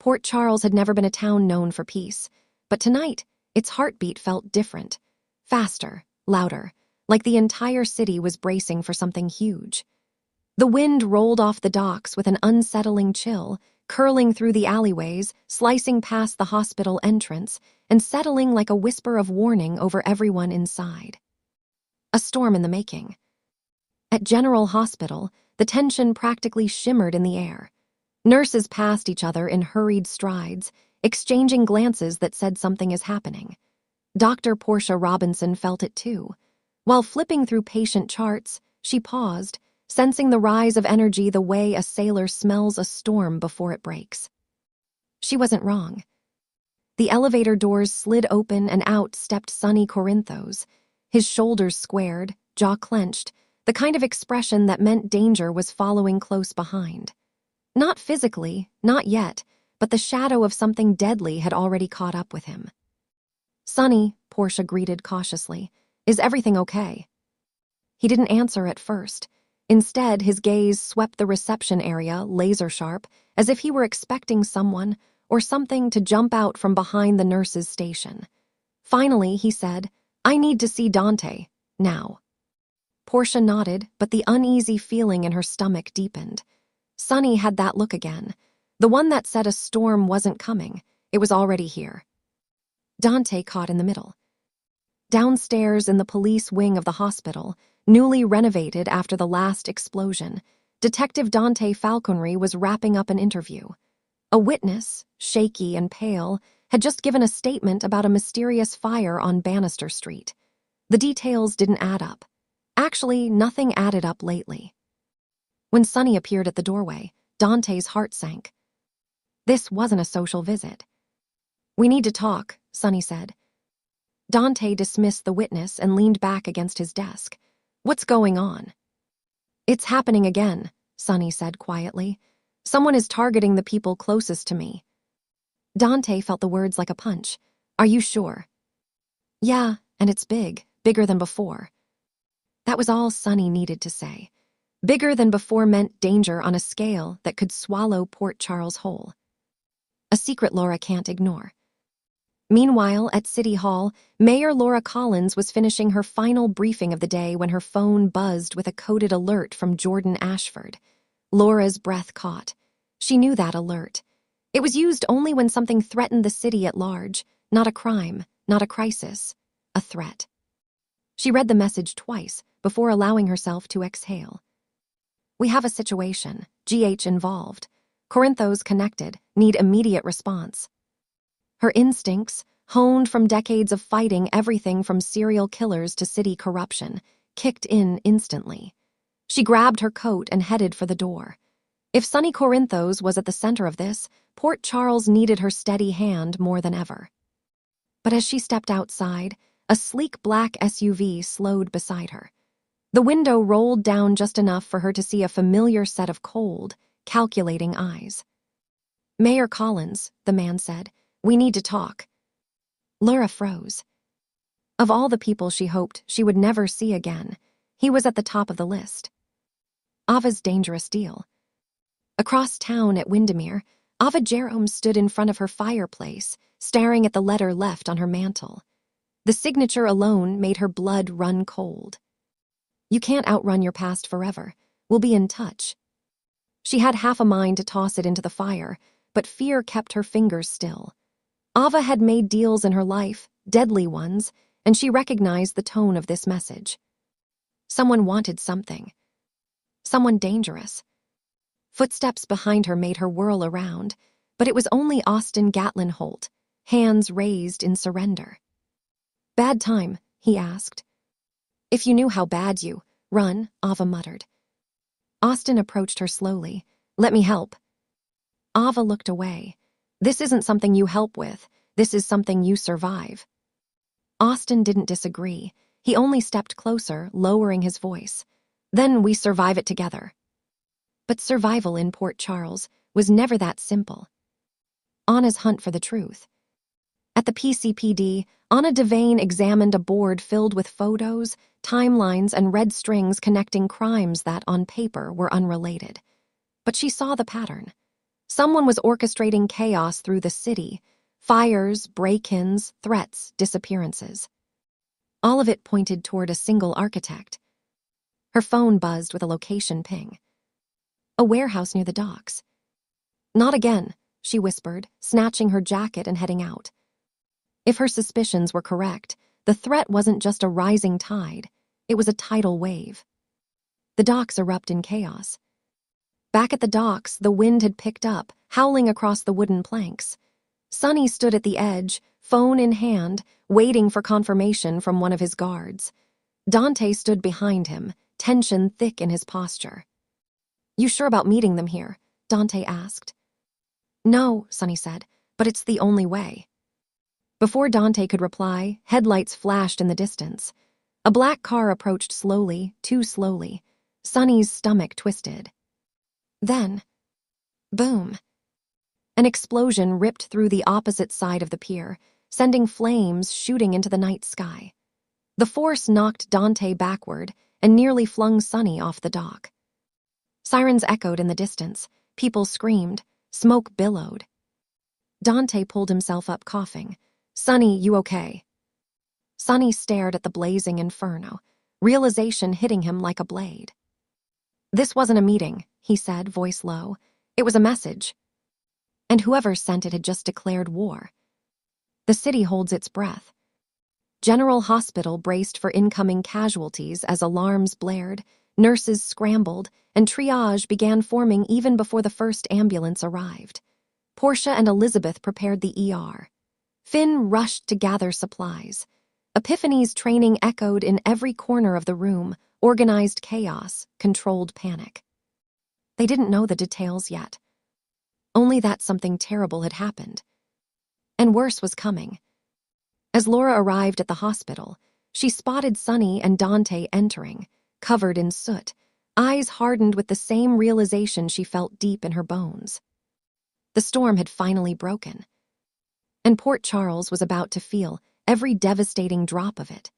Port Charles had never been a town known for peace, but tonight, its heartbeat felt different, faster, louder, like the entire city was bracing for something huge. The wind rolled off the docks with an unsettling chill, curling through the alleyways, slicing past the hospital entrance, and settling like a whisper of warning over everyone inside. A storm in the making. At General Hospital, the tension practically shimmered in the air. Nurses passed each other in hurried strides, exchanging glances that said something is happening. Dr. Portia Robinson felt it too. While flipping through patient charts, she paused, sensing the rise of energy the way a sailor smells a storm before it breaks. She wasn't wrong. The elevator doors slid open and out stepped Sonny Corinthos, his shoulders squared, jaw clenched, the kind of expression that meant danger was following close behind. Not physically, not yet, but the shadow of something deadly had already caught up with him. "Sonny," Portia greeted cautiously, "is everything okay?" He didn't answer at first. Instead, his gaze swept the reception area, laser-sharp, as if he were expecting someone or something to jump out from behind the nurse's station. Finally, he said, "I need to see Dante, now." Portia nodded, but the uneasy feeling in her stomach deepened. Sonny had that look again, the one that said a storm wasn't coming, it was already here. Dante caught in the middle. Downstairs in the police wing of the hospital, newly renovated after the last explosion, Detective Dante Falconry was wrapping up an interview. A witness, shaky and pale, had just given a statement about a mysterious fire on Bannister Street. The details didn't add up. Actually, nothing added up lately. When Sonny appeared at the doorway, Dante's heart sank. This wasn't a social visit. "We need to talk," Sonny said. Dante dismissed the witness and leaned back against his desk. "What's going on?" "It's happening again," Sonny said quietly. "Someone is targeting the people closest to me." Dante felt the words like a punch. "Are you sure?" "Yeah, and it's big, bigger than before." That was all Sonny needed to say. Bigger than before meant danger on a scale that could swallow Port Charles whole. A secret Laura can't ignore. Meanwhile, at City Hall, Mayor Laura Collins was finishing her final briefing of the day when her phone buzzed with a coded alert from Jordan Ashford. Laura's breath caught. She knew that alert. It was used only when something threatened the city at large, not a crime, not a crisis, a threat. She read the message twice before allowing herself to exhale. "We have a situation, GH involved. Corinthos connected, need immediate response." Her instincts, honed from decades of fighting everything from serial killers to city corruption, kicked in instantly. She grabbed her coat and headed for the door. If Sonny Corinthos was at the center of this, Port Charles needed her steady hand more than ever. But as she stepped outside, a sleek black SUV slowed beside her. The window rolled down just enough for her to see a familiar set of cold, calculating eyes. "Mayor Collins," the man said, "we need to talk." Laura froze. Of all the people she hoped she would never see again, he was at the top of the list. Ava's dangerous deal. Across town at Windermere, Ava Jerome stood in front of her fireplace, staring at the letter left on her mantel. The signature alone made her blood run cold. "You can't outrun your past forever. We'll be in touch." She had half a mind to toss it into the fire, but fear kept her fingers still. Ava had made deals in her life, deadly ones, and she recognized the tone of this message. Someone wanted something. Someone dangerous. Footsteps behind her made her whirl around, but it was only Austin Gatlin Holt, hands raised in surrender. "Bad time?" he asked. "If you knew how bad you run," Ava muttered. Austin approached her slowly. "Let me help." Ava looked away. "This isn't something you help with. This is something you survive." Austin didn't disagree. He only stepped closer, lowering his voice. "Then we survive it together." But survival in Port Charles was never that simple. Anna's hunt for the truth. At the PCPD, Anna Devane examined a board filled with photos, timelines, and red strings connecting crimes that, on paper, were unrelated. But she saw the pattern. Someone was orchestrating chaos through the city. Fires, break-ins, threats, disappearances. All of it pointed toward a single architect. Her phone buzzed with a location ping. A warehouse near the docks. "Not again," she whispered, snatching her jacket and heading out. If her suspicions were correct, the threat wasn't just a rising tide, it was a tidal wave. The docks erupt in chaos. Back at the docks, the wind had picked up, howling across the wooden planks. Sonny stood at the edge, phone in hand, waiting for confirmation from one of his guards. Dante stood behind him, tension thick in his posture. "You sure about meeting them here?" Dante asked. "No," Sonny said, "but it's the only way." Before Dante could reply, headlights flashed in the distance. A black car approached slowly, too slowly. Sonny's stomach twisted. Then, boom. An explosion ripped through the opposite side of the pier, sending flames shooting into the night sky. The force knocked Dante backward and nearly flung Sonny off the dock. Sirens echoed in the distance. People screamed. Smoke billowed. Dante pulled himself up, coughing. "Sonny, you okay?" Sonny stared at the blazing inferno, realization hitting him like a blade. "This wasn't a meeting," he said, voice low. "It was a message. And whoever sent it had just declared war. The city holds its breath." General Hospital braced for incoming casualties as alarms blared, nurses scrambled, and triage began forming even before the first ambulance arrived. Portia and Elizabeth prepared the ER. Finn rushed to gather supplies. Epiphany's training echoed in every corner of the room, organized chaos, controlled panic. They didn't know the details yet. Only that something terrible had happened. And worse was coming. As Laura arrived at the hospital, she spotted Sonny and Dante entering, covered in soot, eyes hardened with the same realization she felt deep in her bones. The storm had finally broken. And Port Charles was about to feel every devastating drop of it.